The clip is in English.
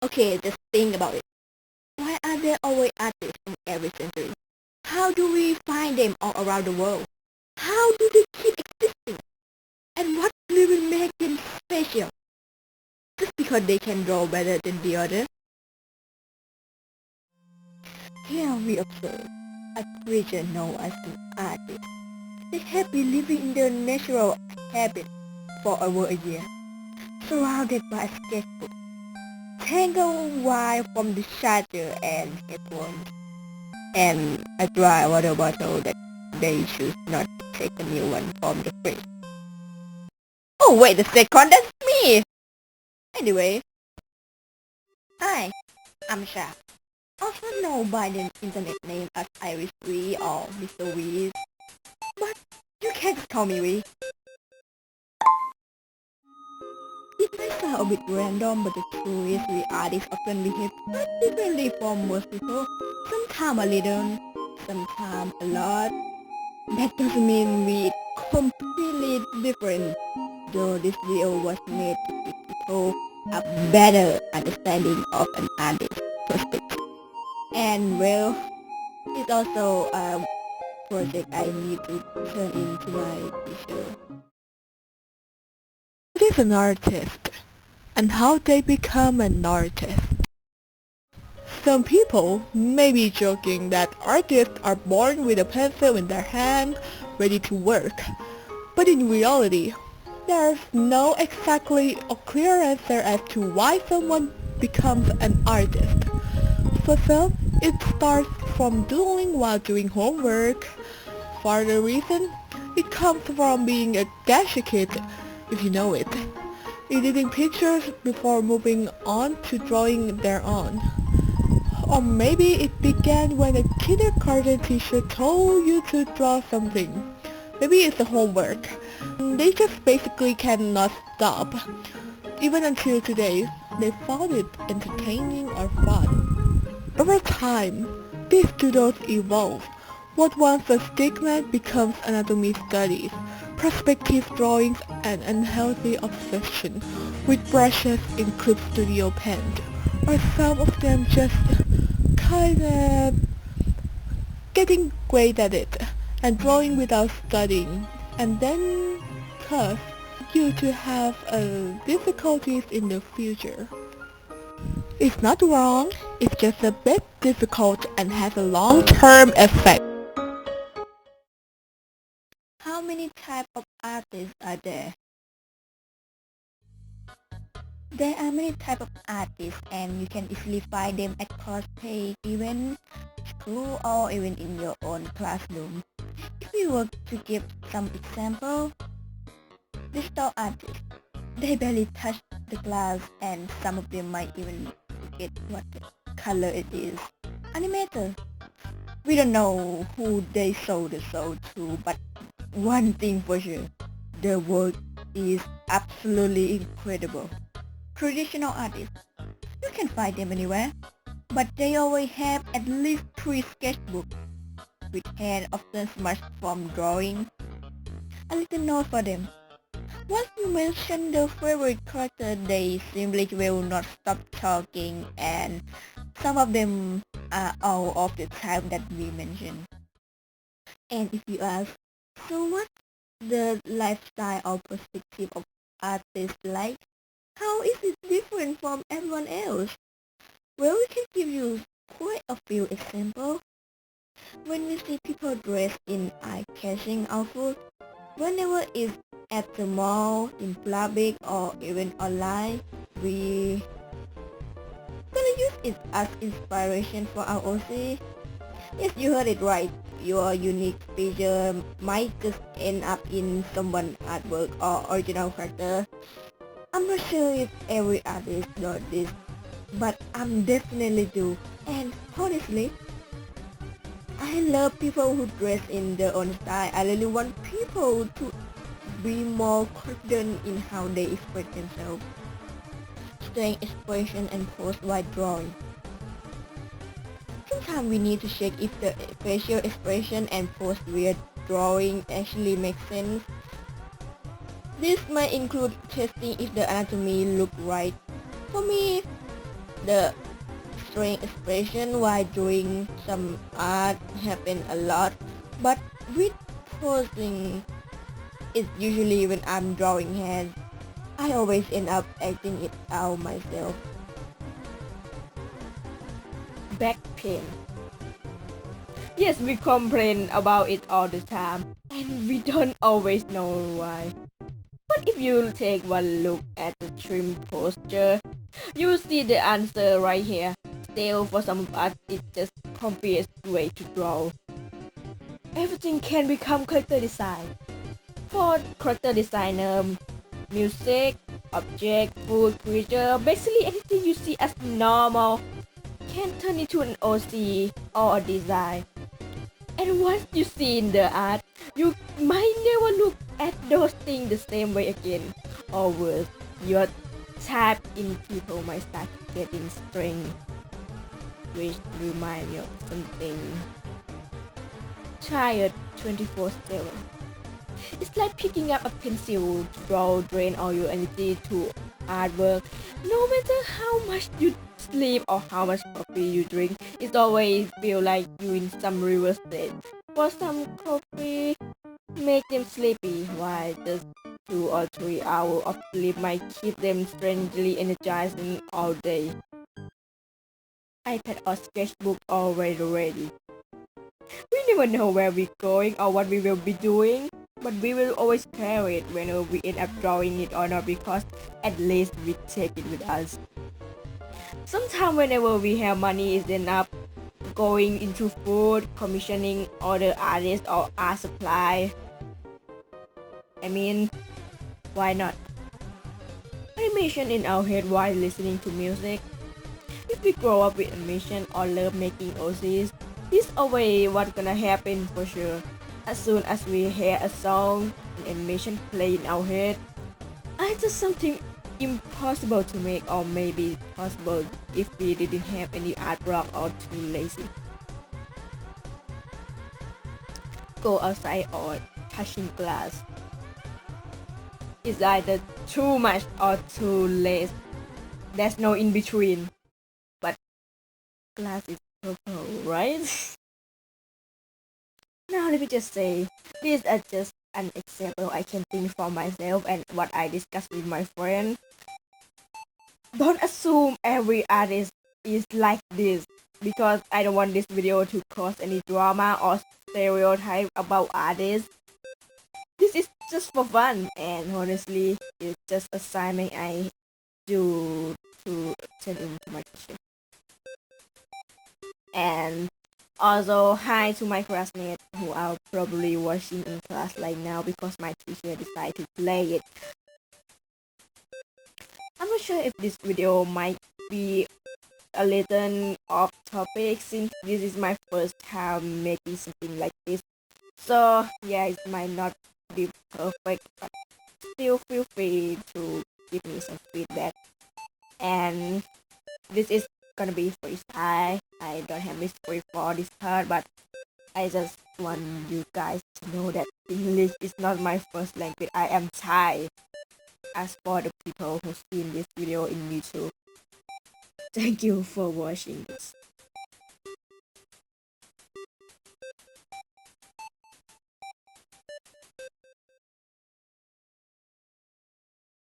Okay, just think about it. Why are there always artists in every century? How do we find them all around the world? How do they keep existing? And what really makes them special? Just because they can draw better than the others? Here we observe a creature known as an artist. They have been living in their natural habitat for over a year, surrounded by a sketchbook, tangled wire from the charger and headphones, and a dry water bottle that they choose not to take a new one from the fridge. Oh, wait a second, that's me! Anyway, hi, I'm Sha, also known by the internet name as Iris V or Mr.V, but you can just call me V. It may sound a bit random, but the truth is we artists often behave quite differently from most people. Sometimes a little, sometimes a lot. That doesn't mean we completely different, though this video was made to give people a better understanding of an artist's perspective. And well, it's also a project I need to turn into my future. What is an artist, and how they become an artist? Some people may be joking that artists are born with a pencil in their hand, ready to work. But in reality, there's no exactly a clear answer as to why someone becomes an artist. For some, it starts from doodling while doing homework. For other reason, it comes from being a gadget kid, if you know it, editing pictures before moving on to drawing their own. Or maybe it began when a kindergarten teacher told you to draw something. Maybe it's a homework. They just basically cannot stop. Even until today, they found it entertaining or fun. Over time, these doodles evolve. What once a stigma becomes anatomy studies, perspective drawings, and unhealthy obsession with brushes in clip studio paint. Or some of them just kinda getting great at it and drawing without studying, and then cause you to have difficulties in the future. It's not wrong, it's just a bit difficult and has a long-term effect. How many types of artists are there? There are many types of artists and you can easily find them at cosplay events, school or even in your own classroom. If we were to give some example, digital artists, they barely touch the glass and some of them might even forget what color it is. Animator, we don't know who they sold the soul to, but one thing for sure, their work is absolutely incredible. Traditional artists, you can find them anywhere, but they always have at least 3 sketchbooks, with hand often smudged from drawing. A little note for them. Once you mention their favorite character, they simply will not stop talking, and some of them are all of the type that we mentioned. And if you ask, so what's the lifestyle or perspective of artists like? How is it different from everyone else? Well, we can give you quite a few examples. When we see people dressed in eye-catching outfits, whenever it's at the mall, in public, or even online, we gonna use it as inspiration for our OC. Yes, you heard it right. Your unique feature might just end up in someone's artwork or original character. I'm not sure if every artist does this, but I'm definitely do. And honestly, I love people who dress in their own style. I really want people to be more confident in how they express themselves. Staying expression and pose while drawing. Sometimes we need to check if the facial expression and pose we're drawing actually make sense. This might include testing if the anatomy look right. For me, The strange expression while doing some art happen a lot, but with posing it's usually when I'm drawing hands. I always end up acting it out myself. Back pain. Yes, we complain about it all the time, and we don't always know why. But if you take one look at the trim posture, you will see the answer right here. Still, for some of us, it's just obvious way to draw. Everything can become character design. For character designer, music, object, food, creature, basically anything you see as normal can turn into an OC or a design. And once you see in the art, you might never look at those things the same way again. Or worse, your type in people might start getting strange, which remind you of something. Tired 24/7. It's like picking up a pencil to draw, drain all your energy to artwork. No matter how much you sleep or how much coffee you drink, it always feel like you in some reverse state. For some, coffee make them sleepy, while just 2 or 3 hours of sleep might keep them strangely energizing all day. iPad or sketchbook already ready. We never know where we're going or what we will be doing, but we will always carry it whenever we end up drawing it or not, because at least we take it with us. Sometimes whenever we have money is enough going into food, commissioning other artists or art supply. I mean, why not? Animation in our head while listening to music. If we grow up with animation or love making OCs, this always what's gonna happen for sure. As soon as we hear a song, an animation play in our head, it's just something impossible to make, or maybe possible if we didn't have any art block or too lazy. Go outside or touching glass. It's either too much or too less. There's no in between. But glass is purple, right? Now let me just say, these are just an example I can think for myself and what I discussed with my friend. Don't assume every artist is like this, because I don't want this video to cause any drama or stereotype about artists. This is just for fun, and honestly, it's just assignment I do to turn into my teacher. And also, hi to my classmates who are probably watching in class right now because my teacher decided to play it. I'm not sure if this video might be a little off topic since this is my first time making something like this. So yeah, it might not be perfect, but still feel free to give me some feedback. And this is gonna be freestyle. I don't have a script for this part, but I just want you guys to know that English is not my first language. I am Thai. As for the people who seen this video in YouTube, thank you for watching this.